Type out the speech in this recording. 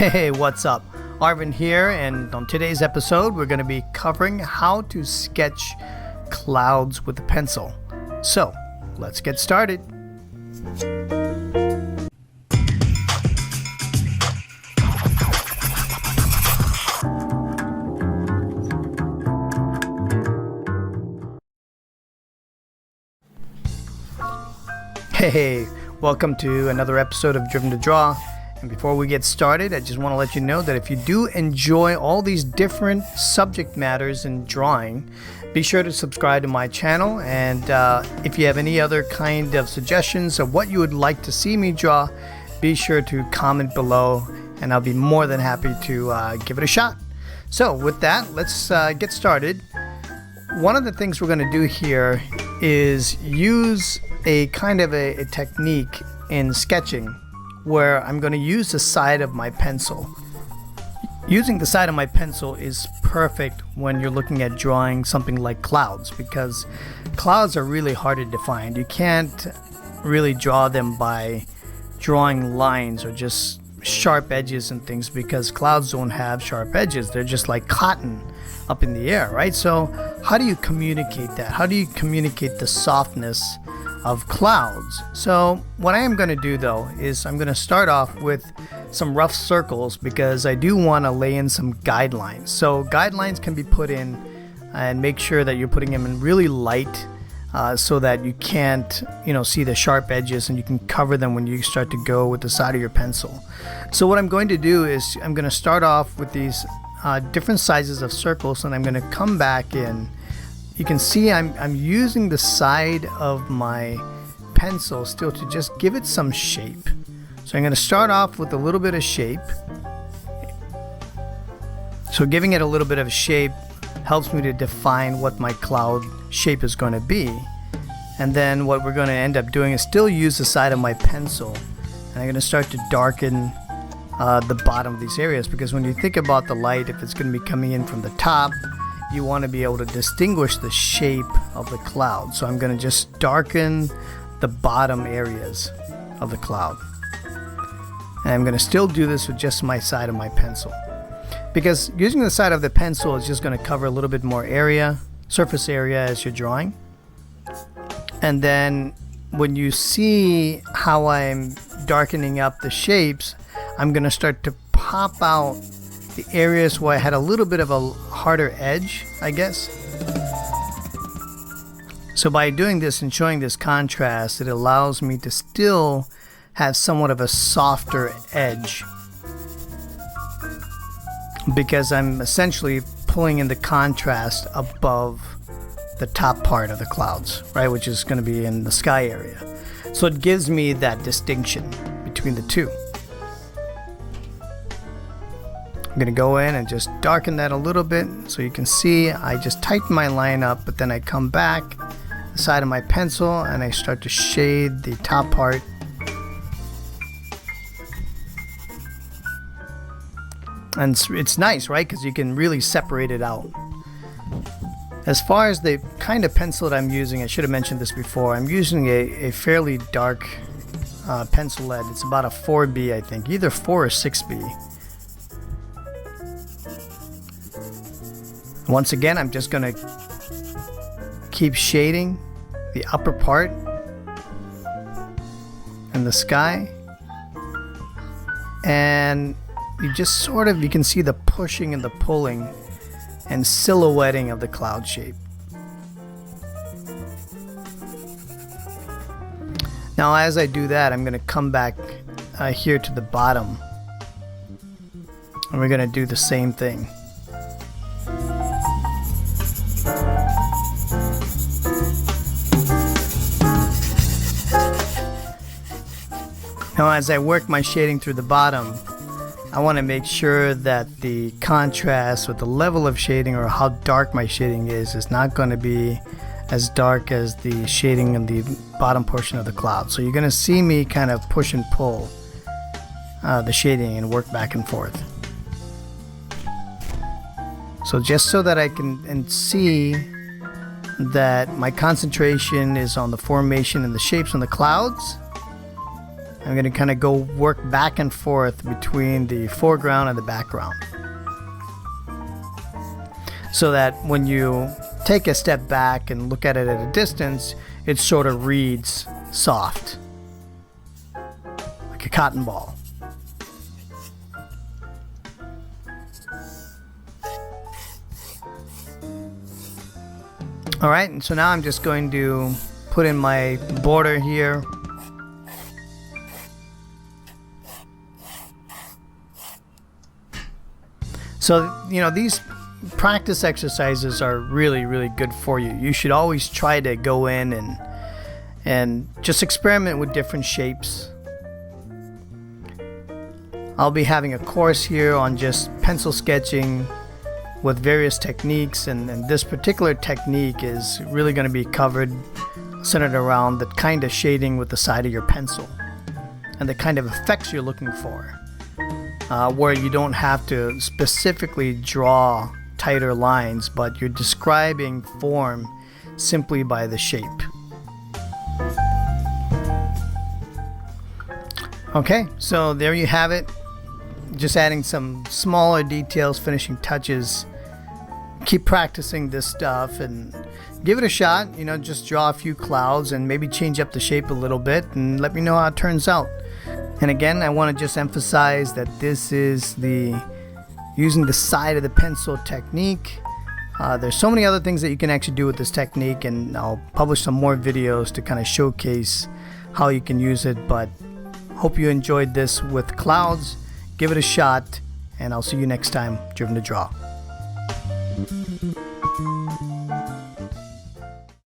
Hey, what's up? Arvin here, and on today's episode, we're going to be covering how to sketch clouds with a pencil. So, let's get started. Hey, welcome to another episode of Driven to Draw. And before we get started, I just want to let you know that if you do enjoy all these different subject matters in drawing, be sure to subscribe to my channel. And if you have any other kind of suggestions of what you would like to see me draw, be sure to comment below and I'll be more than happy to give it a shot. So with that, let's get started. One of the things we're going to do here is use a kind of a technique in sketching where I'm going to use the side of my pencil. Using the side of my pencil is perfect when you're looking at drawing something like clouds, because clouds are really hard to define. You can't really draw them by drawing lines or just sharp edges and things, because clouds don't have sharp edges. They're just like cotton up in the air, right? So how do you communicate that? How do you communicate the softness of clouds? So what I am going to do though is I'm going to start off with some rough circles, because I do want to lay in some guidelines. So guidelines can be put in, and make sure that you're putting them in really light so that you can't see the sharp edges, and you can cover them when you start to go with the side of your pencil. So what I'm going to do is I'm going to start off with these different sizes of circles, and I'm going to come back in. You can see I'm using the side of my pencil still to just give it some shape. So I'm going to start off with a little bit of shape. So giving it a little bit of shape helps me to define what my cloud shape is going to be. And then what we're going to end up doing is still use the side of my pencil. And I'm going to start to darken the bottom of these areas, because when you think about the light, if it's going to be coming in from the top, you want to be able to distinguish the shape of the cloud. So I'm going to just darken the bottom areas of the cloud. And I'm going to still do this with just my side of my pencil, because using the side of the pencil is just going to cover a little bit more area, surface area, as you're drawing. And then when you see how I'm darkening up the shapes, I'm going to start to pop out the areas where I had a little bit of a harder edge, I guess. So by doing this and showing this contrast, it allows me to still have somewhat of a softer edge, because I'm essentially pulling in the contrast above the top part of the clouds, right, which is going to be in the sky area. So it gives me that distinction between the two. I'm going to go in and just darken that a little bit, so you can see I just tighten my line up, but then I come back the side of my pencil and I start to shade the top part. And it's nice, right, because you can really separate it out. As far as the kind of pencil that I'm using, I should have mentioned this before, I'm using a fairly dark pencil lead. It's about a 4B, I think, either 4 or 6B. Once again, I'm just going to keep shading the upper part and the sky, and you just you can see the pushing and the pulling and silhouetting of the cloud shape. Now as I do that, I'm going to come back here to the bottom, and we're going to do the same thing. Now as I work my shading through the bottom, I want to make sure that the contrast or the level of shading, or how dark my shading is not going to be as dark as the shading in the bottom portion of the cloud. So you're going to see me kind of push and pull the shading and work back and forth. So just so that I can see that my concentration is on the formation and the shapes on the clouds, I'm going to kind of go work back and forth between the foreground and the background, so that when you take a step back and look at it at a distance, it sort of reads soft, like a cotton ball. Alright, and so now I'm just going to put in my border here. So, these practice exercises are really, really good for you. You should always try to go in and just experiment with different shapes. I'll be having a course here on just pencil sketching with various techniques, and this particular technique is really going to be centered around the kind of shading with the side of your pencil and the kind of effects you're looking for, where you don't have to specifically draw tighter lines, but you're describing form simply by the shape. Okay, so there you have it. Just adding some smaller details, finishing touches. Keep practicing this stuff and give it a shot. Just draw a few clouds and maybe change up the shape a little bit and let me know how it turns out. And again, I want to just emphasize that this is using the side of the pencil technique. There's so many other things that you can actually do with this technique, and I'll publish some more videos to kind of showcase how you can use it. But hope you enjoyed this with clouds. Give it a shot, and I'll see you next time, Driven to Draw.